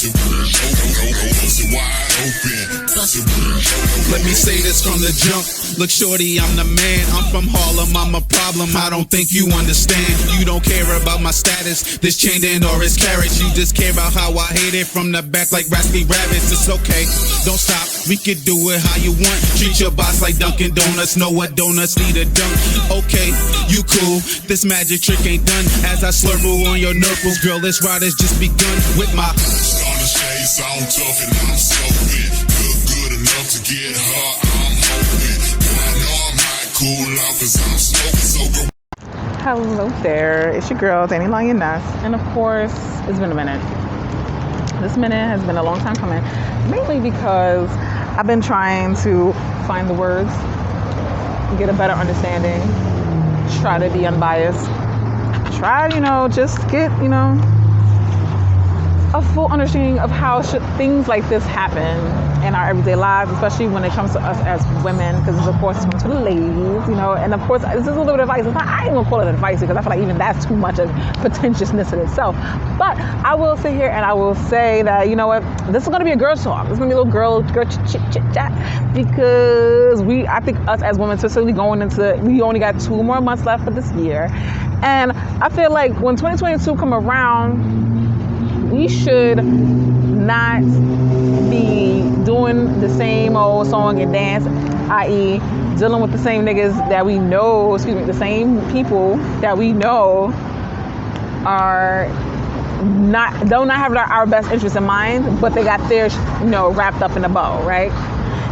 Let me say this from the jump. Look, shorty, I'm the man. I'm from Harlem, I'm a problem. I don't think you understand. You don't care about my status, this chain in or its carriage. You just care about how I hate it from the back like raspy rabbits. It's okay, don't stop. We could do it how you want. Treat your boss like Dunkin' Donuts. Know what donuts need a dunk. Okay, you cool. This magic trick ain't done. As I slurple on your nurples, girl, this ride has just begun. With my starter shade, sound tough and I'm stupid. Good enough to get her, I'm hoping. I know I'm hot, cool off 'cause I'm smoking so good. Hello there, it's your girl Danny Lioness, and of course it's been a minute. This minute has been a long time coming, mainly because I've been trying to find the words, get a better understanding, try to be unbiased, try, just get, a full understanding of how things like this happen in our everyday lives, especially when it comes to us as women, because of course it's to the ladies, and of course this is a little bit of advice. I ain't gonna call it advice because I feel like even that's too much of pretentiousness in itself. But I will sit here and I will say that, you know what, this is gonna be a girl talk. This is gonna be a little girl chit chat, because I think us as women, especially we only got 2 more months left for this year, and I feel like when 2022 come around, we should not be doing the same old song and dance, i.e. dealing with the same niggas that we know, the same people that we know do not have our best interests in mind, but they got theirs, wrapped up in a bow, right?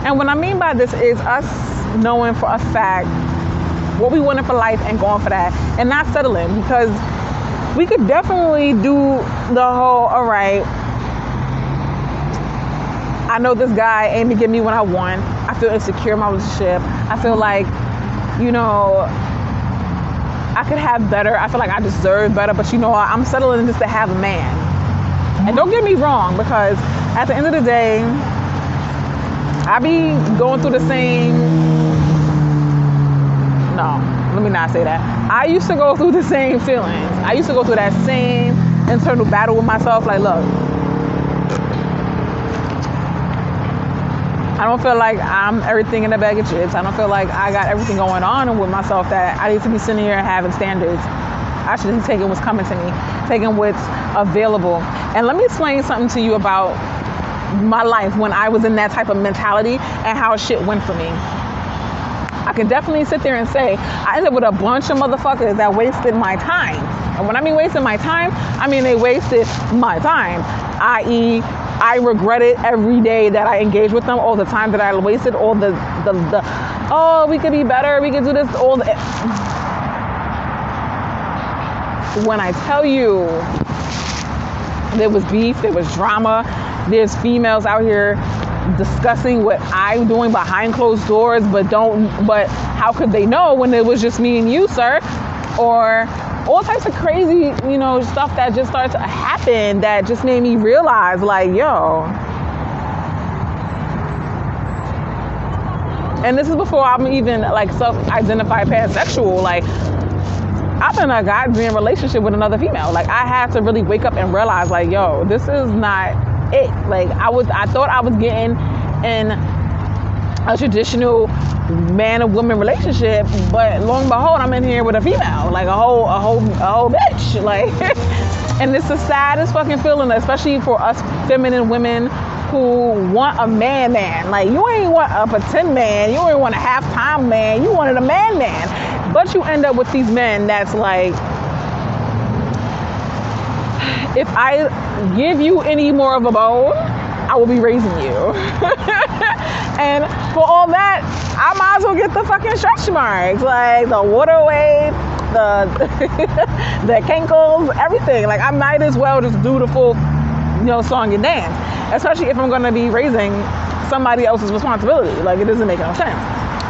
And what I mean by this is us knowing for a fact what we wanted for life and going for that, and not settling, because we could definitely do the whole, all right, I know this guy ain't to give me what I want. I feel insecure in my relationship. I feel like, I could have better. I feel like I deserve better, but I'm settling just to have a man. And don't get me wrong, because at the end of the day, I be going through the same, let me not say that. I used to go through the same feelings. I used to go through that same internal battle with myself. Like, look, I don't feel like I'm everything in a bag of chips. I don't feel like I got everything going on with myself that I need to be sitting here having standards. I should be taking what's coming to me, taking what's available. And let me explain something to you about my life when I was in that type of mentality and how shit went for me. I can definitely sit there and say I ended up with a bunch of motherfuckers that wasted my time. And when I mean wasting my time, I mean they wasted my time, i.e. I regret it every day that I engaged with them, all the time that I wasted, all the oh, we could be better, we could do this, all the... When I tell you there was beef, there was drama, there's females out here discussing what I'm doing behind closed doors, but how could they know when it was just me and you, sir? Or all types of crazy, stuff that just started to happen that just made me realize, like, yo. And this is before I'm even like self-identified pansexual. Like, I'm in a goddamn relationship with another female. Like, I had to really wake up and realize, like, yo, this is not it. Like, I thought I was getting in a traditional man and woman relationship, but lo and behold, I'm in here with a female, like a whole bitch. Like, and it's the saddest fucking feeling, especially for us feminine women who want a man. Like, you ain't want a pretend man, you ain't want a half-time man, you wanted a man. But you end up with these men that's like, if I give you any more of a bone, I will be raising you. And for all that, I might as well get the fucking stretch marks, like the waterway, the cankles, everything. Like, I might as well just do the full, song and dance, especially if I'm going to be raising somebody else's responsibility. Like, it doesn't make no sense.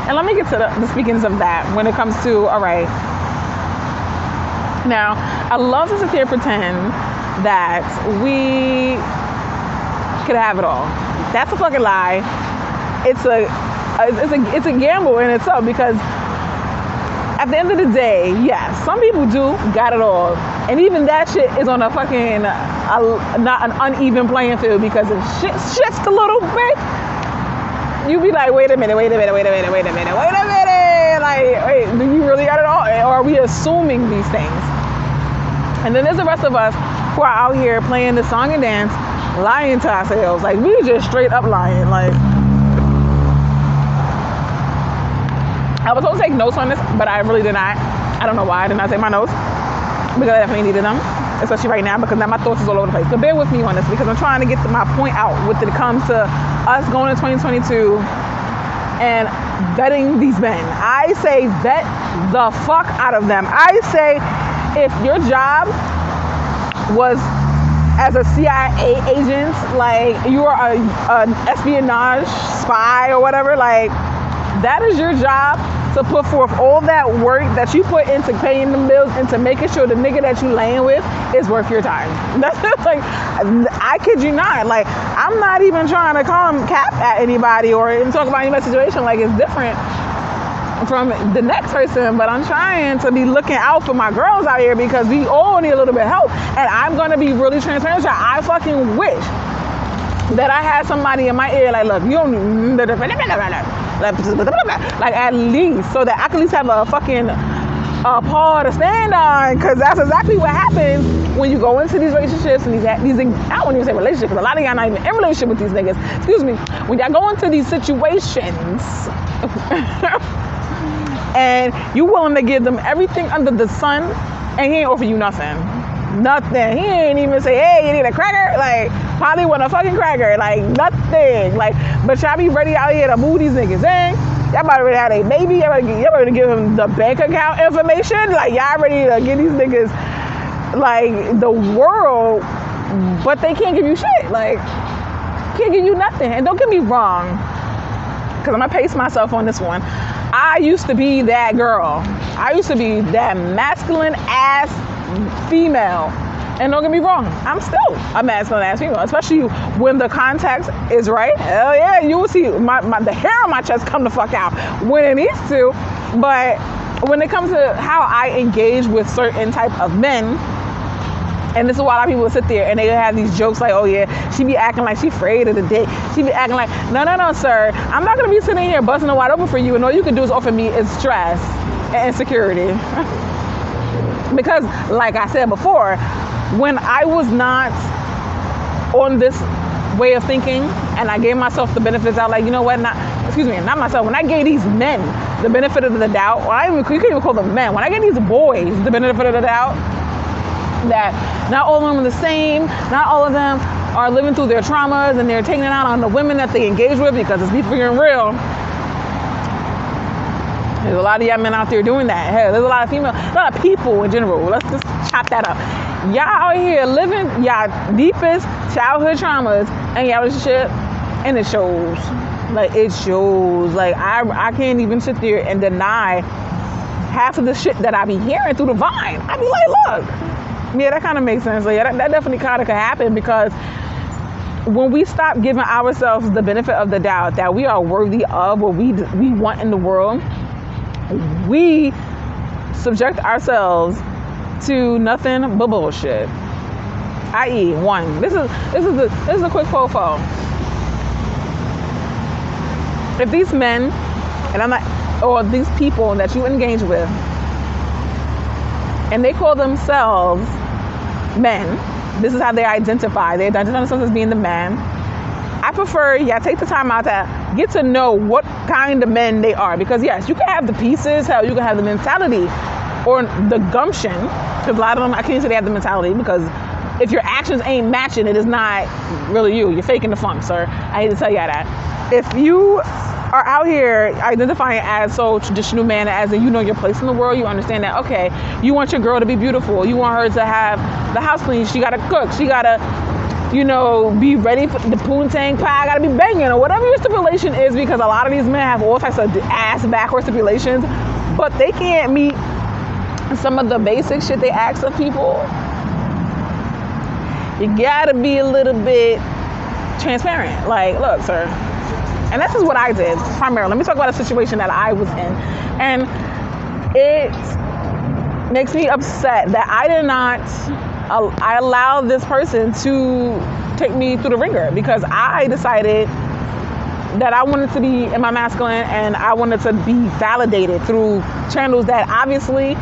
And let me get to the speakings of that when it comes to, all right. Now, I love to sit here and pretend that we could have it all. That's a fucking lie. It's a gamble in itself, because at the end of the day, yes, some people do got it all, and even that shit is on a fucking not an uneven playing field, because if shit shifts a little bit, you be like, wait a minute. Like, wait, do you really got it all? Or are we assuming these things? And then there's the rest of us who are out here playing the song and dance, lying to ourselves. Like, we just straight up lying. Like, I was supposed to take notes on this, but I really did not. I don't know why I did not take my notes, because I definitely needed them, especially right now, because now my thoughts is all over the place. So bear with me on this, because I'm trying to get my point out when it comes to us going to 2022 and vetting these men. I say vet the fuck out of them. I say, if your job was as a CIA agent, like you are an espionage spy or whatever, like that is your job, to put forth all that work that you put into paying the bills, into making sure the nigga that you laying with is worth your time. That's like, I kid you not. Like, I'm not even trying to come cap at anybody or even talk about any situation. Like, it's different from the next person, but I'm trying to be looking out for my girls out here, because we all need a little bit of help. And I'm gonna be really transparent with you. I fucking wish that I had somebody in my ear like, look, you don't, like, at least, so that I can at least have a fucking paw to stand on, because that's exactly what happens when you go into these relationships and these I don't even say relationships, because a lot of y'all not even in relationship with these niggas. Excuse me. When y'all go into these situations and you willing to give them everything under the sun, and he ain't offer you nothing. Nothing. He ain't even say, hey, you need a cracker? Like, probably want a fucking cracker. Like, nothing. Like, but y'all be ready out here to move these niggas in. Y'all about ready to have a baby. Y'all ready to give him the bank account information. Like, y'all ready to give these niggas, like, the world, but they can't give you shit. Like, can't give you nothing. And don't get me wrong, because I'm going to pace myself on this one. I used to be that girl. I used to be that masculine ass female. And don't get me wrong, I'm still a masculine ass female, especially when the context is right. Hell yeah, you will see the hair on my chest come the fuck out when it needs to. But when it comes to how I engage with certain type of men, and this is why a lot of people sit there and they have these jokes like, oh yeah, she be acting like she afraid of the dick. She be acting like, no, sir. I'm not going to be sitting here busting it wide open for you, and all you can do is offer me is stress and insecurity. Because, like I said before, when I was not on this way of thinking, and I gave myself the benefits out, like, you know what, not myself, when I gave these men the benefit of the doubt, you can't even call them men, when I gave these boys the benefit of the doubt, that not all of them are the same, not all of them are living through their traumas, and they're taking it out on the women that they engage with, because it's be freaking real. There's a lot of y'all men out there doing that. Hell, there's a lot of people in general. Let's just chop that up. Y'all out here living y'all deepest childhood traumas in y'all relationship, and it shows. Like, it shows. Like, I can't even sit there and deny half of the shit that I be hearing through the vine. I be like, look, yeah, that kind of makes sense. Like, yeah, that definitely kind of could happen, because when we stop giving ourselves the benefit of the doubt that we are worthy of what we want in the world, we subject ourselves to nothing but bullshit. I.e., one. This is a quick fofo. If these men, or these people that you engage with, and they call themselves men, this is how they identify. They identify themselves as being the man. I prefer y'all take the time out to get to know what kind of men they are. Because yes, you can have the pieces, hell, you can have the mentality or the gumption. Because a lot of them, I can't say they have the mentality, because if your actions ain't matching, it is not really you. You're faking the funk, sir. I hate to tell y'all that. If you are out here identifying as so traditional man, as in you know your place in the world, you understand that, okay, you want your girl to be beautiful. You want her to have the house clean. She got to cook. She got to, be ready for the poontang pie, gotta be banging, or whatever your stipulation is, because a lot of these men have all types of ass backward stipulations, but they can't meet some of the basic shit they ask of people. You gotta be a little bit transparent. Like, look, sir, and this is what I did primarily. Let me talk about a situation that I was in, and it makes me upset that I did not I allowed this person to take me through the ringer because I decided that I wanted to be in my masculine and I wanted to be validated through channels that obviously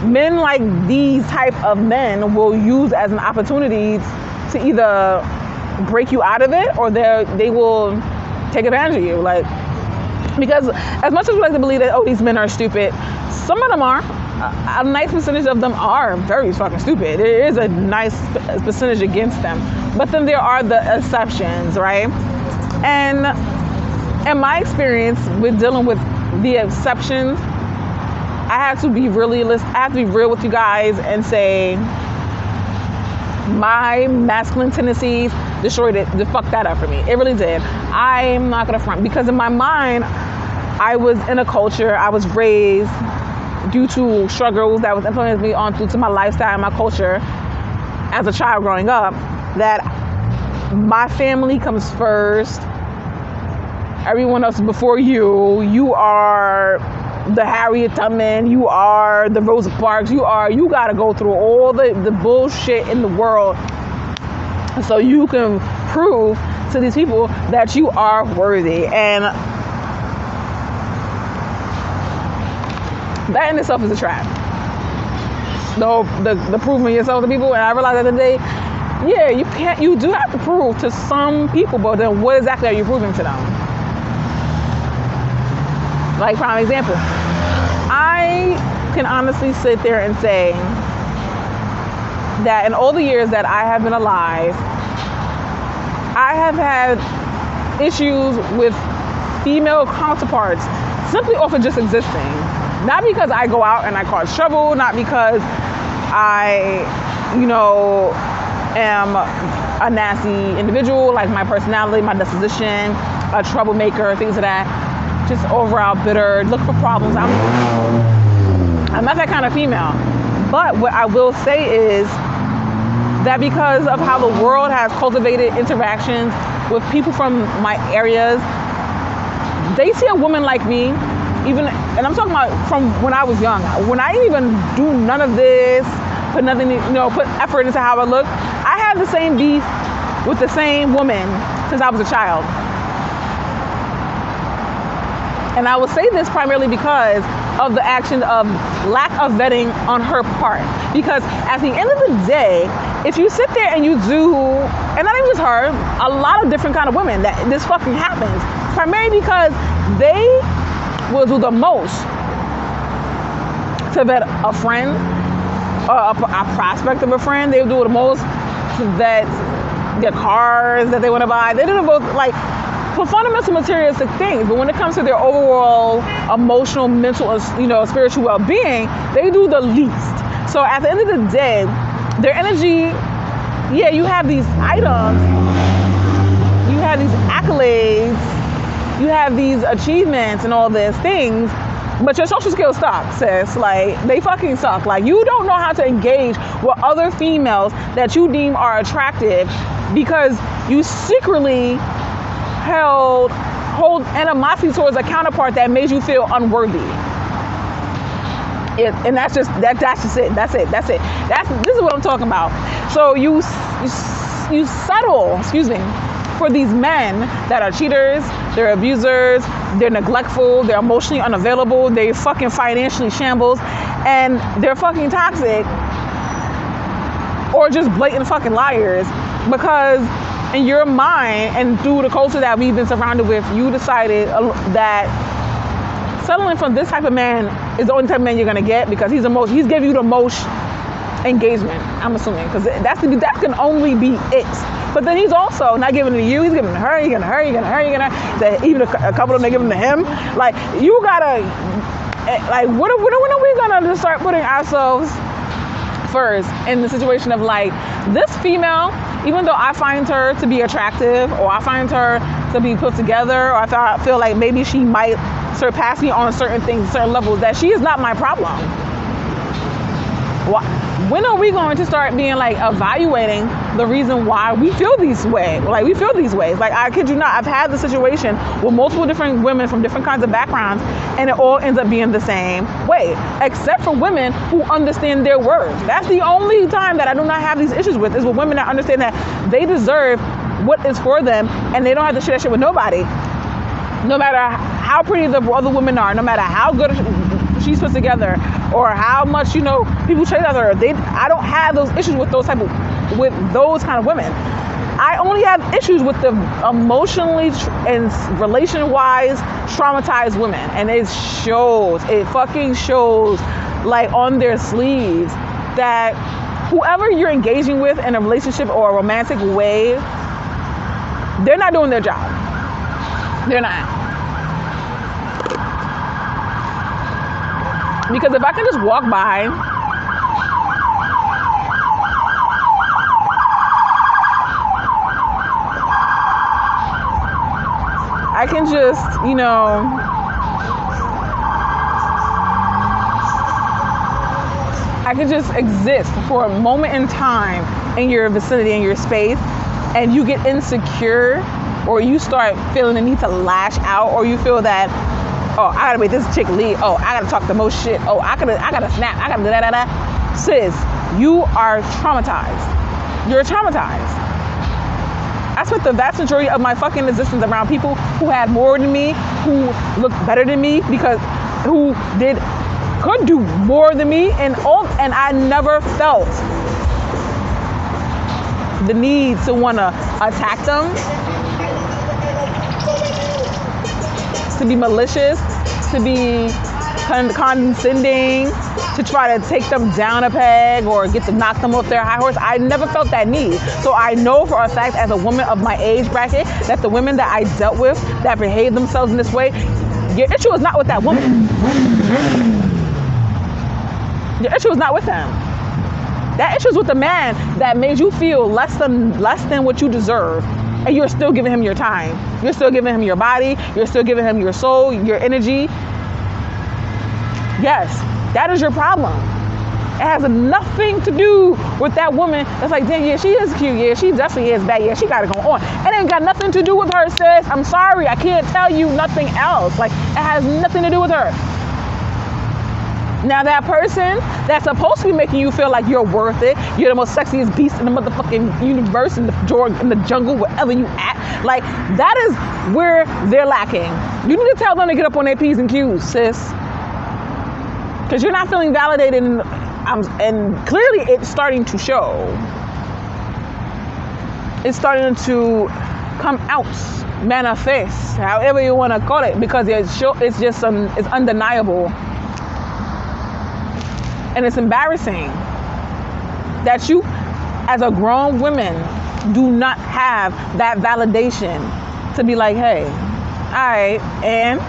men like these type of men will use as an opportunity to either break you out of it or they will take advantage of you. Like, because as much as we like to believe that, oh, these men are stupid, some of them are. A nice percentage of them are very fucking stupid. There is a nice percentage against them. But then there are the exceptions, right? And in my experience with dealing with the exceptions, I have to be real with you guys and say my masculine tendencies destroyed it, fucked that up for me. It really did. I'm not gonna front because in my mind, I was in a culture, I was raised due to struggles that was implemented me on through to my lifestyle and my culture as a child growing up, that my family comes first. Everyone else is before you. You are the Harriet Tubman. You are the Rosa Parks. You gotta go through all the bullshit in the world so you can prove to these people that you are worthy. And that in itself is a trap. The proving yourself to people. And I realized the other day, yeah, you do have to prove to some people, but then what exactly are you proving to them? Like, prime example, I can honestly sit there and say that in all the years that I have been alive, I have had issues with female counterparts simply off of just existing. Not because I go out and I cause trouble, not because I, am a nasty individual, like my personality, my disposition, a troublemaker, things of that. Just overall bitter, look for problems. I'm not that kind of female. But what I will say is that because of how the world has cultivated interactions with people from my areas, they see a woman like me, and I'm talking about from when I was young, when I didn't even do none of this, put effort into how I look, I had the same beef with the same woman since I was a child. And I will say this primarily because of the action of lack of vetting on her part. Because at the end of the day, if you sit there and you do, and not even just her, a lot of different kind of women, that this fucking happens. Primarily because they will do the most to vet a friend, or a prospect of a friend. They'll do the most to vet their cars that they want to buy. They do the most, like, for fundamental materialistic things, but when it comes to their overall emotional, mental, spiritual well-being, they do the least. So at the end of the day, their energy, yeah, you have these items, you have these accolades, you have these achievements and all these things, but your social skills suck, sis. Like, they fucking suck. Like, you don't know how to engage with other females that you deem are attractive because you secretly hold animosity towards a counterpart that made you feel unworthy. And that's just it. That's it. This is what I'm talking about. So you settle, for these men that are cheaters, they're abusers, they're neglectful, they're emotionally unavailable, they fucking financially shambles, and they're fucking toxic, or just blatant fucking liars, because in your mind and through the culture that we've been surrounded with, you decided that settling for this type of man is the only type of man you're gonna get because he's giving you the most engagement, I'm assuming, because that can only be it. But then he's also not giving it to you, he's giving it to her, even a couple of them, they're giving it to him. Like, you gotta, like, when are we gonna just start putting ourselves first in the situation of, like, this female, even though I find her to be attractive, or I find her to be put together, or I feel like maybe she might surpass me on certain things, certain levels, that she is not my problem. When are we going to start being, like, evaluating the reason why we feel these ways. Like, we feel these ways. Like, I kid you not, I've had the situation with multiple different women from different kinds of backgrounds, and it all ends up being the same way, except for women who understand their worth. That's the only time that I do not have these issues with, is with women that understand that they deserve what is for them, and they don't have to share that shit with nobody. No matter how pretty the other women are, no matter how good she's put together, or how much, you know, people chase after her. I don't have those issues with those kind of women. I only have issues with the emotionally and relation-wise traumatized women, and it shows. It fucking shows, like, on their sleeves, that whoever you're engaging with in a relationship or a romantic way, they're not doing their job. They're not. Because if I can just walk by I can just, you know, I can just exist for a moment in time in your vicinity, in your space, and you get insecure, or you start feeling the need to lash out, or you feel that, oh, I gotta make this chick lead. Oh, I gotta talk the most shit. Oh, I gotta snap. I gotta da-da-da-da. Sis, you are traumatized. You're traumatized. I spent the vast majority of my fucking existence around people who had more than me, who looked better than me, who could do more than me, and I never felt the need to want to attack them, to be malicious, to be condescending, to try to take them down a peg or get to knock them off their high horse. I never felt that need. So I know for a fact, as a woman of my age bracket, that the women that I dealt with that behaved themselves in this way, your issue is not with that woman. Your issue is not with them. That issue is with the man that made you feel less than what you deserve. And you're still giving him your time. You're still giving him your body. You're still giving him your soul, your energy. Yes, that is your problem. It has nothing to do with that woman that's like, damn, yeah, she is cute. Yeah, she definitely is bad. Yeah, she got it going on. It ain't got nothing to do with her, sis. I'm sorry. I can't tell you nothing else. Like, it has nothing to do with her. Now, that person that's supposed to be making you feel like you're worth it, you're the most sexiest beast in the motherfucking universe, in the jungle, wherever you at, like, that is where they're lacking. You need to tell them to get up on their P's and Q's, sis. Because you're not feeling validated, and clearly it's starting to show. It's starting to come out, manifest, however you want to call it, because it's just it's undeniable. And it's embarrassing that you, as a grown woman, do not have that validation to be like, hey, all right, and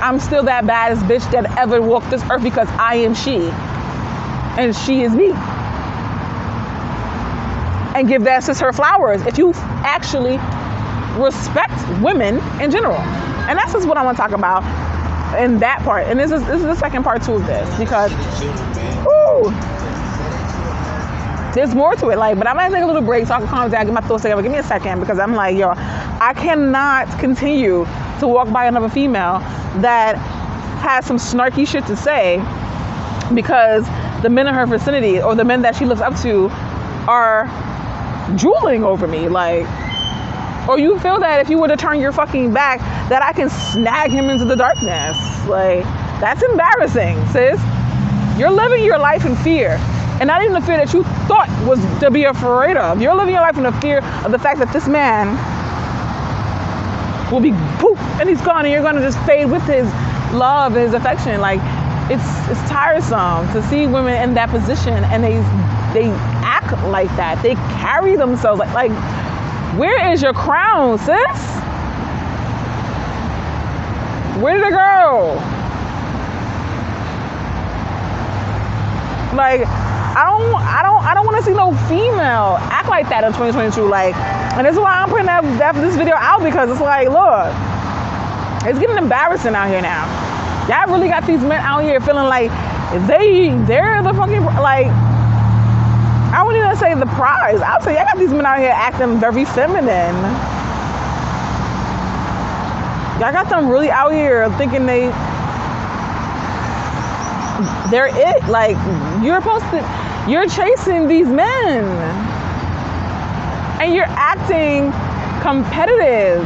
I'm still that baddest bitch that ever walked this earth because I am she, and she is me. And give that sis her flowers if you actually respect women in general. And that's just what I want to talk about in that part. And this is the second part too of this, because there's more to it. Like, but I'm gonna take a little break so I can calm down, get my thoughts together. Give me a second, because I'm like, yo, I cannot continue to walk by another female that has some snarky shit to say because the men in her vicinity or the men that she looks up to are drooling over me. Like, or you feel that if you were to turn your fucking back, that I can snag him into the darkness. Like, that's embarrassing, sis. You're living your life in fear. And not even the fear that you thought was to be afraid of. You're living your life in the fear of the fact that this man will be poof and he's gone, and you're gonna just fade with his love and his affection. Like, it's tiresome to see women in that position, and they act like that. They carry themselves like where is your crown, sis? Where did it go? Like, I don't want to see no female act like that in 2022. Like, and this is why I'm putting this video out, because it's like, look, it's getting embarrassing out here now. Y'all really got these men out here feeling like they're the fucking, like, I wouldn't even say the prize. I'll say I got these men out here acting very feminine. I got them really out here thinking they're it. Like, you're chasing these men. And you're acting competitive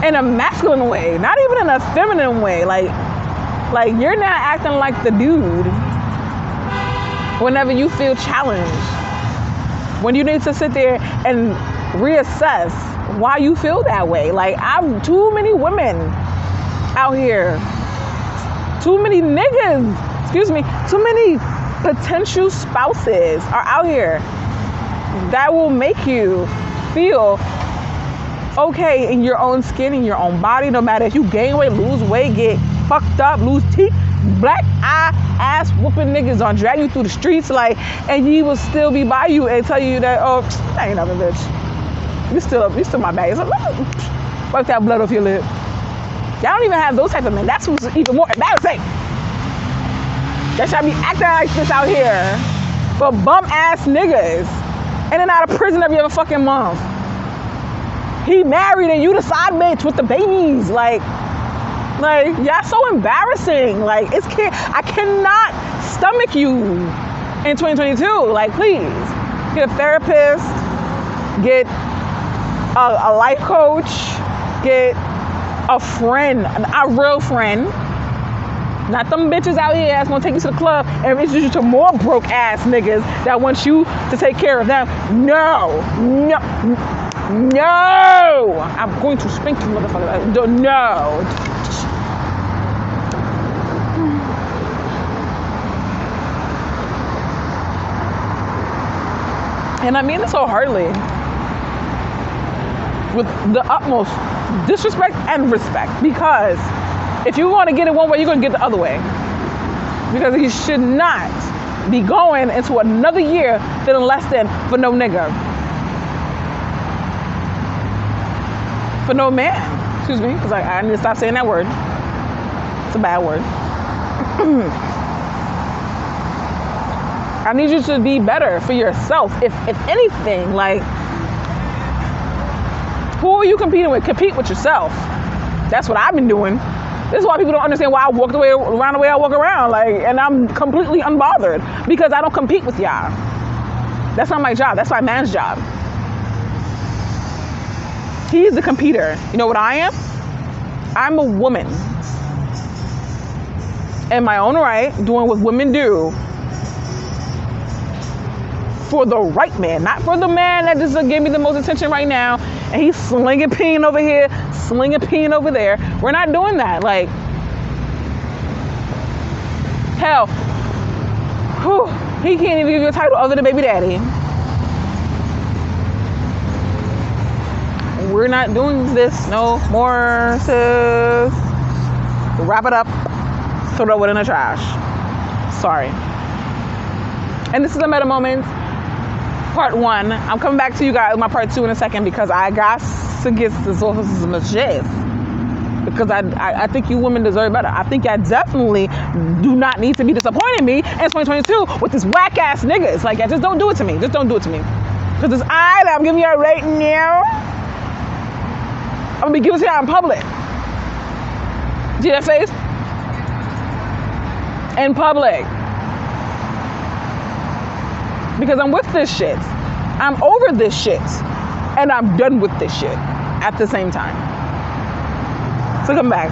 in a masculine way, not even in a feminine way. Like you're not acting like the dude whenever you feel challenged. When you need to sit there and reassess why you feel that way. Like, I've too many women out here, too many niggas, too many potential spouses are out here that will make you feel okay in your own skin, in your own body, no matter if you gain weight, lose weight, get fucked up, lose teeth, black eye ass whooping niggas on drag you through the streets, like, and he will still be by you and tell you that, oh, that ain't nothing, bitch. You still my bag. So, wipe that blood off your lip. Y'all don't even have those type of men. That's what's even more embarrassing. That should be acting like this out here for bum ass niggas. In and out of prison every other fucking month. He married and you the side bitch with the babies. Like y'all so embarrassing. Like, I cannot stomach you in 2022. Like, please get a therapist, get a life coach, get a friend, a real friend. Not them bitches out here that's gonna take you to the club and introduce you to more broke ass niggas that want you to take care of them. No. I'm going to spank you, motherfucker. No. And I mean this wholeheartedly, with the utmost disrespect and respect, because if you want to get it one way, you're going to get the other way. Because you should not be going into another year feeling less than for no nigga. For no man. Excuse me, because I need to stop saying that word. It's a bad word. I need you to be better for yourself. If anything, like, who are you competing with? Compete with yourself. That's what I've been doing. This is why people don't understand why I walk around the way I walk around. Like, and I'm completely unbothered because I don't compete with y'all. That's not my job. That's my man's job. He's the competitor. You know what I am? I'm a woman. In my own right, doing what women do. For the right man, not for the man that just gave me the most attention right now, and he's slinging peen over here, slinging peen over there. We're not doing that. Like, hell, he can't even give you a title other than baby daddy. We're not doing this no more, sis. Wrap it up, throw it in the trash. Sorry. And this is a meta moment. Part 1. I'm coming back to you guys with my part 2 in a second because I got to get this off of my chest. Because I think you women deserve better. I think I definitely do not need to be disappointing me in 2022 with this whack ass niggas. Like, just don't do it to me. Just don't do it to me. Because it's I that I'm giving you a right now. I'm gonna be giving it to you in public. See that face? In public. Because I'm with this shit. I'm over this shit. And I'm done with this shit at the same time. So come back.